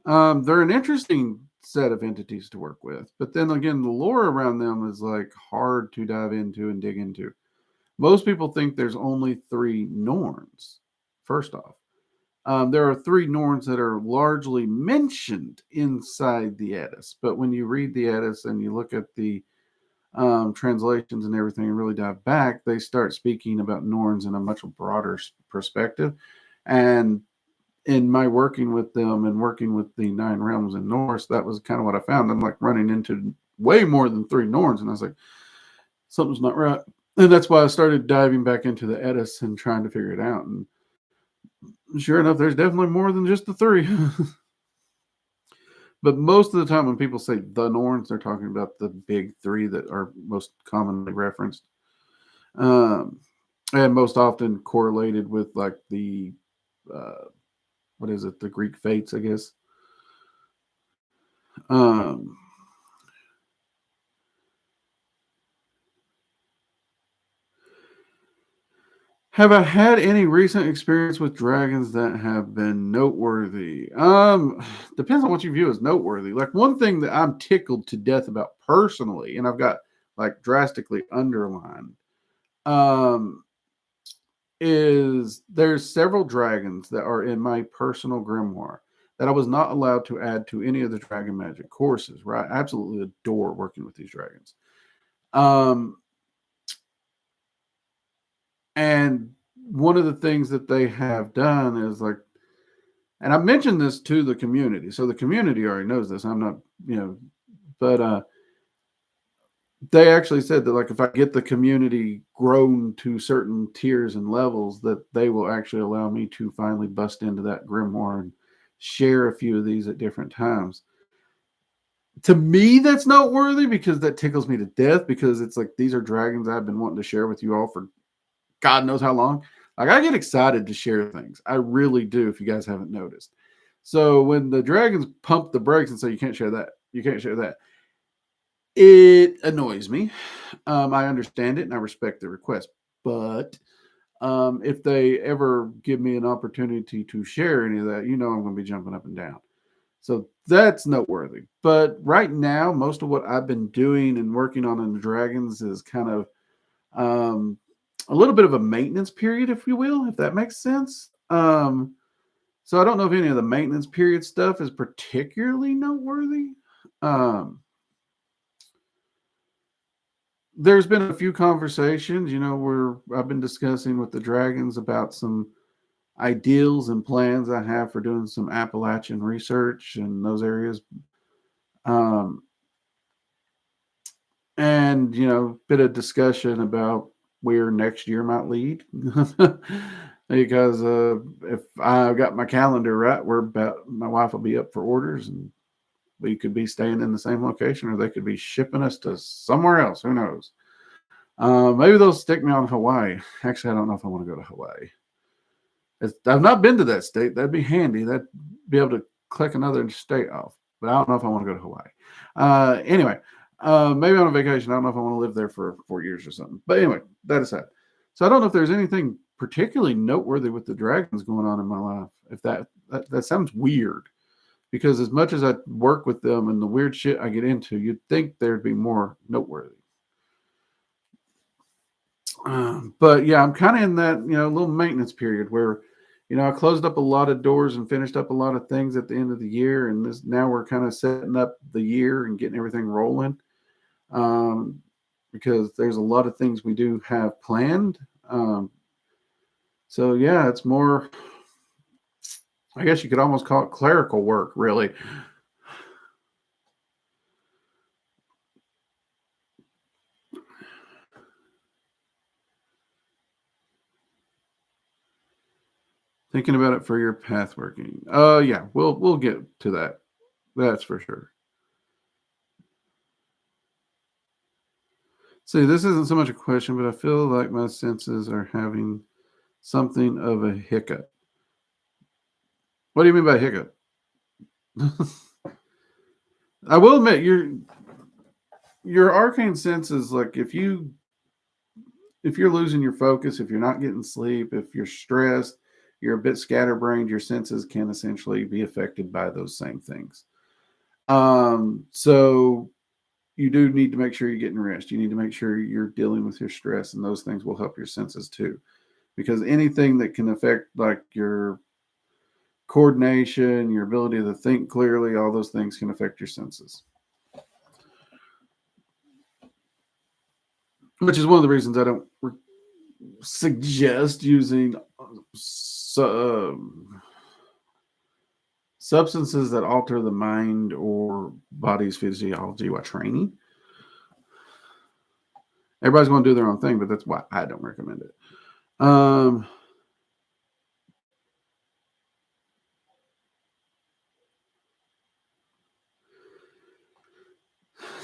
They're an interesting set of entities to work with, but then again, the lore around them is like hard to dive into and dig into. Most people think there's only three Norns. First off, there are three Norns that are largely mentioned inside the Eddas, but when you read the Eddas and you look at the translations and everything and really dive back, they start speaking about Norns in a much broader perspective. And in my working with them and working with the Nine Realms in Norse, that was kind of what I found. I'm like running into way more than three Norns, and I was like, something's not right. And that's why I started diving back into the Eddas and trying to figure it out. And sure enough, there's definitely more than just the three. But most of the time, when people say the Norns, they're talking about the big three that are most commonly referenced, um, and most often correlated with like the what is it, the Greek fates, I guess. Um, have I had any recent experience with dragons that have been noteworthy? Depends on what you view as noteworthy. Like one thing that I'm tickled to death about personally, and I've got like drastically underlined, um, is there's several dragons that are in my personal grimoire that I was not allowed to add to any of the dragon magic courses. Right, I absolutely adore working with these dragons. Um, and one of the things that they have done is like, and I mentioned this to the community, so the community already knows this. I'm not, but they actually said that like if I get the community grown to certain tiers and levels, that they will actually allow me to finally bust into that grimoire and share a few of these at different times. To me, that's noteworthy because that tickles me to death because it's like these are dragons I've been wanting to share with you all for God knows how long. Like I get excited to share things. I really do, if you guys haven't noticed. So when the dragons pump the brakes and say you can't share that, you can't share that, it annoys me. I understand it and I respect the request. But if they ever give me an opportunity to share any of that, I'm going to be jumping up and down. So that's noteworthy. But right now, most of what I've been doing and working on in the dragons is kind of a little bit of a maintenance period, if you will, if that makes sense. So I don't know if any of the maintenance period stuff is particularly noteworthy. Um, there's been a few conversations, where I've been discussing with the dragons about some ideals and plans I have for doing some Appalachian research in those areas. Um, and bit of discussion about where next year might lead. Because if I got my calendar right, we're about my wife will be up for orders, and we could be staying in the same location, or they could be shipping us to somewhere else. Who knows? Maybe they'll stick me on Hawaii. Actually, I don't know if I want to go to Hawaii. I've not been to that state. That'd be handy. That'd be able to click another state off. But I don't know if I want to go to Hawaii. Anyway, maybe on a vacation. I don't know if I want to live there for 4 years or something. But anyway, that aside. So I don't know if there's anything particularly noteworthy with the dragons going on in my life. If that sounds weird, because as much as I work with them and the weird shit I get into, you'd think there'd be more noteworthy. But yeah, I'm kind of in that little maintenance period where I closed up a lot of doors and finished up a lot of things at the end of the year, and this now we're kind of setting up the year and getting everything rolling. Um, because there's a lot of things we do have planned. So yeah, it's more. I guess you could almost call it clerical work, really. Thinking about it for your path working. Yeah, we'll get to that. That's for sure. See, this isn't so much a question, but I feel like my senses are having something of a hiccup. What do you mean by hiccup? I will admit your arcane senses, like if you're losing your focus, if you're not getting sleep, if you're stressed, you're a bit scatterbrained, your senses can essentially be affected by those same things. So you do need to make sure you're getting rest. You need to make sure you're dealing with your stress, and those things will help your senses too. Because anything that can affect like your coordination, your ability to think clearly, all those things can affect your senses. Which is one of the reasons I don't suggest using substances that alter the mind or body's physiology while training. Everybody's going to do their own thing, but that's why I don't recommend it.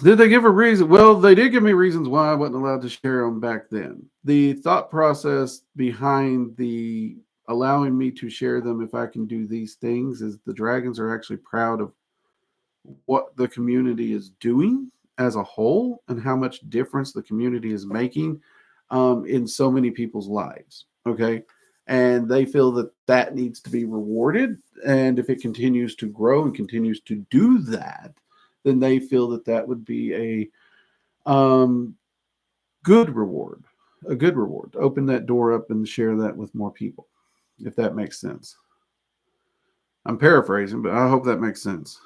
Did they give a reason? Well, they did give me reasons why I wasn't allowed to share them back then. The thought process behind the allowing me to share them if I can do these things is the dragons are actually proud of what the community is doing as a whole and how much difference the community is making in so many people's lives. Okay. And they feel that that needs to be rewarded. And if it continues to grow and continues to do that, then they feel that that would be a good reward, a good reward. Open that door up and share that with more people, if that makes sense. I'm paraphrasing, but I hope that makes sense.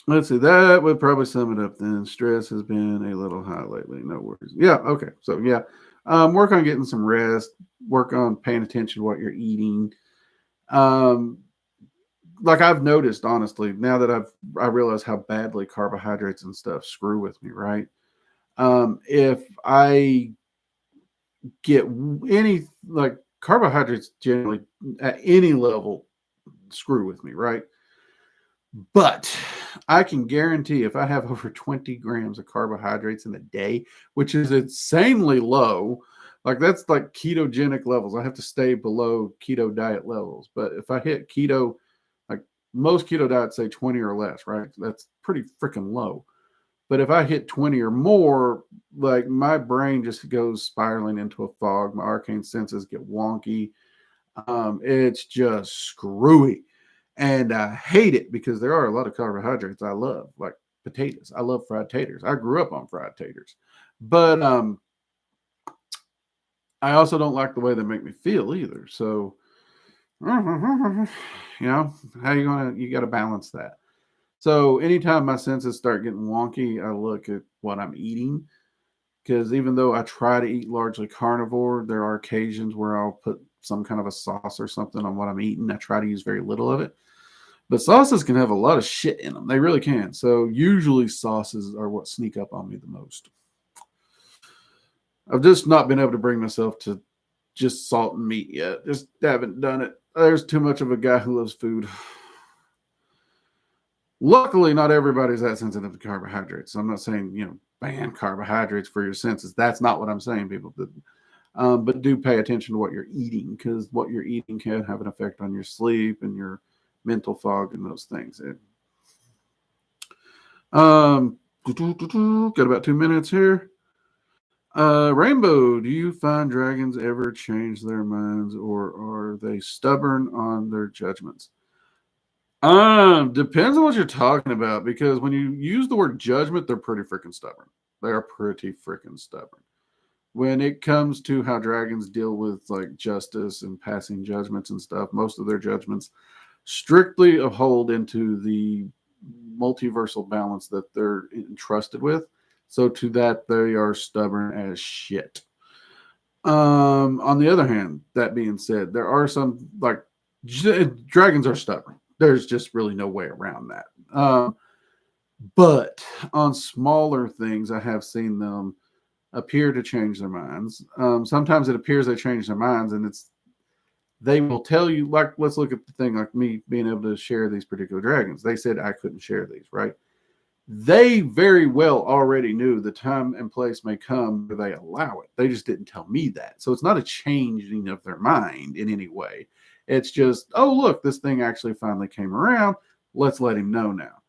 Let's see. That would probably sum it up then. Stress has been a little high lately. No worries. Yeah. Okay. So yeah, work on getting some rest. Work on paying attention to what you're eating. Like I've noticed, honestly, now that I realize how badly carbohydrates and stuff screw with me. Right. If I get any like carbohydrates generally at any level screw with me. Right. But I can guarantee if I have over 20 grams of carbohydrates in a day, which is insanely low, like that's like ketogenic levels. I have to stay below keto diet levels. But if I hit keto, like most keto diets say 20 or less, right? That's pretty freaking low. But if I hit 20 or more, like my brain just goes spiraling into a fog. My arcane senses get wonky. It's just screwy. And I hate it because there are a lot of carbohydrates I love, like potatoes. I love fried taters. I grew up on fried taters. But I also don't like the way they make me feel either. So, you know, you got to balance that. So anytime my senses start getting wonky, I look at what I'm eating. Because even though I try to eat largely carnivore, there are occasions where I'll put some kind of a sauce or something on what I'm eating. I try to use very little of it. But sauces can have a lot of shit in them. They really can. So usually sauces are what sneak up on me the most. I've just not been able to bring myself to just salt and meat yet. Just haven't done it. There's too much of a guy who loves food. Luckily, not everybody's that sensitive to carbohydrates. So I'm not saying, ban carbohydrates for your senses. That's not what I'm saying, people. But do pay attention to what you're eating because what you're eating can have an effect on your sleep and your mental fog and those things. Got about 2 minutes here. Rainbow, do you find dragons ever change their minds or are they stubborn on their judgments? Depends on what you're talking about because when you use the word judgment, they're pretty freaking stubborn. They are pretty freaking stubborn. When it comes to how dragons deal with like justice and passing judgments and stuff, most of their judgments strictly uphold into the multiversal balance that they're entrusted with. So to that, they are stubborn as shit. On the other hand, that being said, there are some like dragons are stubborn. There's just really no way around that. But on smaller things, I have seen them appear to change their minds. Sometimes it appears they change their minds, and they will tell you, like, let's look at the thing like me being able to share these particular dragons. They said I couldn't share these, right? They very well already knew the time and place may come where they allow it. They just didn't tell me that. So it's not a changing of their mind in any way. It's just, oh, look, this thing actually finally came around. Let's let him know now.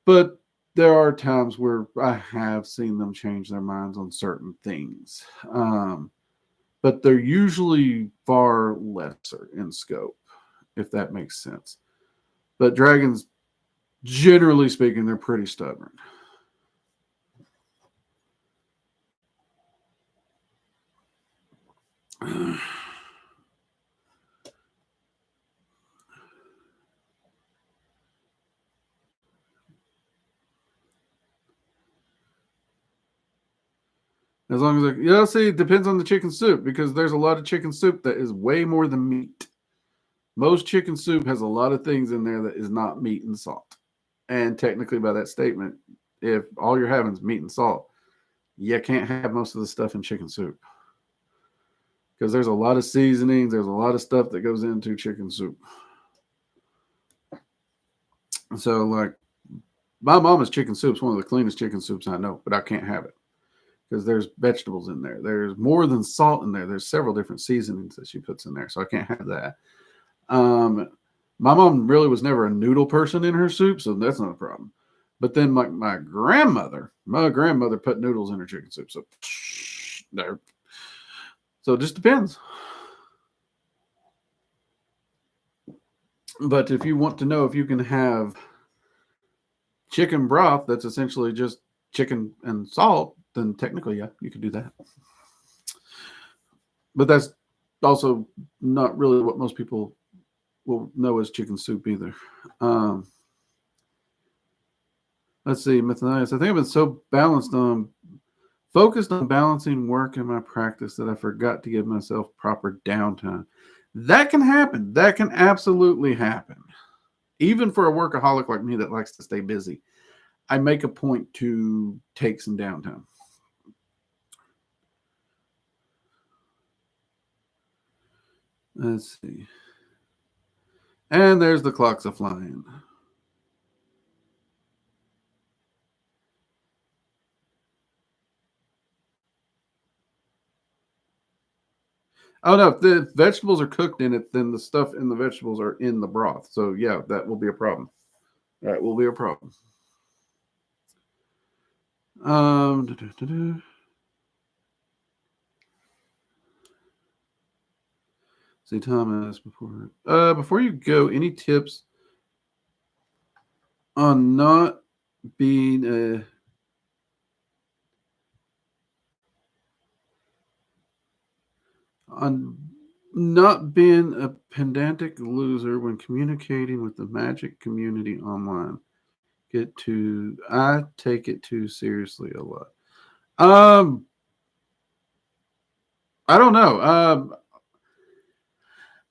But there are times where I have seen them change their minds on certain things. But they're usually far lesser in scope, if that makes sense. But dragons, generally speaking, they're pretty stubborn. As long as see, it depends on the chicken soup because there's a lot of chicken soup that is way more than meat. Most chicken soup has a lot of things in there that is not meat and salt. And technically, by that statement, if all you're having is meat and salt, you can't have most of the stuff in chicken soup because there's a lot of seasonings, there's a lot of stuff that goes into chicken soup. So, like, my mama's chicken soup is one of the cleanest chicken soups I know, but I can't have it because there's vegetables in there. There's more than salt in there. There's several different seasonings that she puts in there, so I can't have that. My mom really was never a noodle person in her soup, so that's not a problem. But then, like my grandmother put noodles in her chicken soup, so there. So it just depends. But if you want to know if you can have chicken broth that's essentially just chicken and salt, then technically, yeah, you could do that. But that's also not really what most people will know as chicken soup either. Let's see, Matthias. I think I've been so focused on balancing work and my practice that I forgot to give myself proper downtime. That can happen. That can absolutely happen. Even for a workaholic like me that likes to stay busy, I make a point to take some downtime. Let's see. And there's the clocks a flying. Oh no, if the vegetables are cooked in it, then the stuff in the vegetables are in the broth. So yeah, that will be a problem. That will be a problem. See Thomas before you go, any tips on not being a on not being a pedantic loser when communicating with the Magick community online. I take it too seriously a lot. I don't know.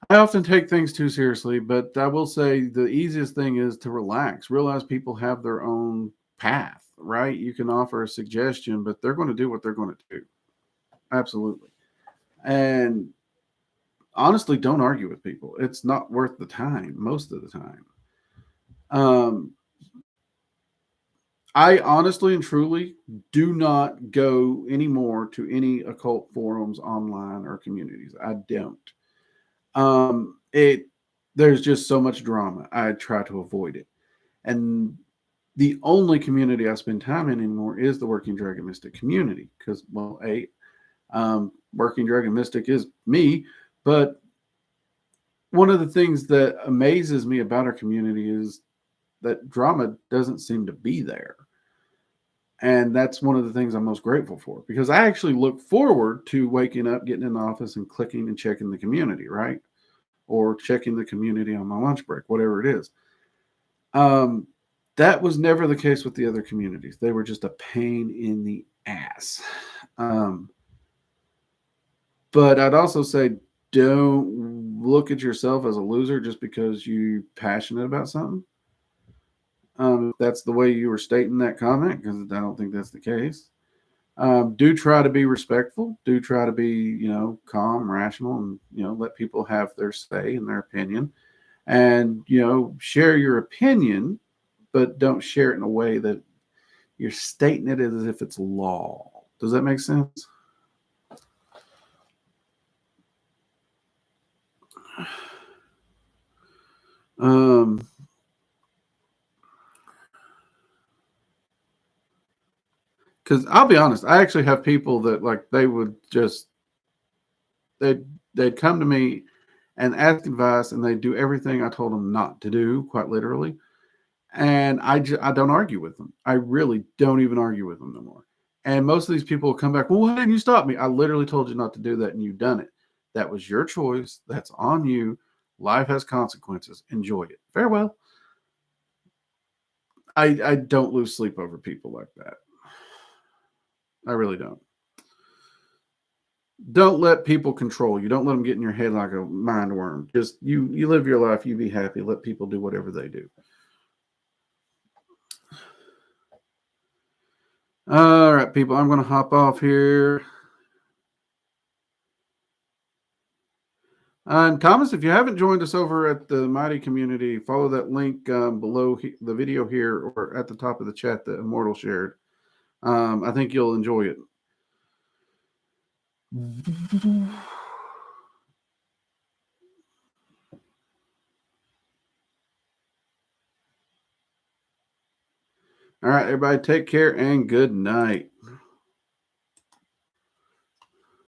I often take things too seriously, but I will say the easiest thing is to relax. Realize people have their own path, right? You can offer a suggestion, but they're going to do what they're going to do. Absolutely. And honestly, don't argue with people. It's not worth the time most of the time. I honestly and truly do not go anymore to any occult forums online or communities. I don't. It There's just so much drama. I try to avoid it. And the only community I spend time in anymore is the Working Dragon Mystic community because, well, Working Dragon Mystic is me, but one of the things that amazes me about our community is that drama doesn't seem to be there. And that's one of the things I'm most grateful for because I actually look forward to waking up, getting in the office, and clicking and checking the community, right? Or checking the community on my lunch break, whatever it is. That was never the case with the other communities. They were just a pain in the ass. But I'd also say don't look at yourself as a loser just because you're passionate about something. That's the way you were stating that comment, because I don't think that's the case. Do try to be respectful. Do try to be, calm, rational, and let people have their say and their opinion. And share your opinion, but don't share it in a way that you're stating it as if it's law. Does that make sense? Because I'll be honest, I actually have people that like they would just they'd come to me and ask advice, and they do everything I told them not to do, quite literally. And I don't argue with them. I really don't even argue with them no more. And most of these people will come back, well, why didn't you stop me? I literally told you not to do that, and you've done it. That was your choice. That's on you. Life has consequences. Enjoy it. Farewell. I don't lose sleep over people like that. I really don't. Don't let people control you. Don't let them get in your head like a mind worm. Just you live your life. You be happy. Let people do whatever they do. All right, people. I'm going to hop off here. And Thomas, if you haven't joined us over at the Mighty Community, follow that link below the video here or at the top of the chat that Immortal shared. I think you'll enjoy it. All right, everybody, take care and good night.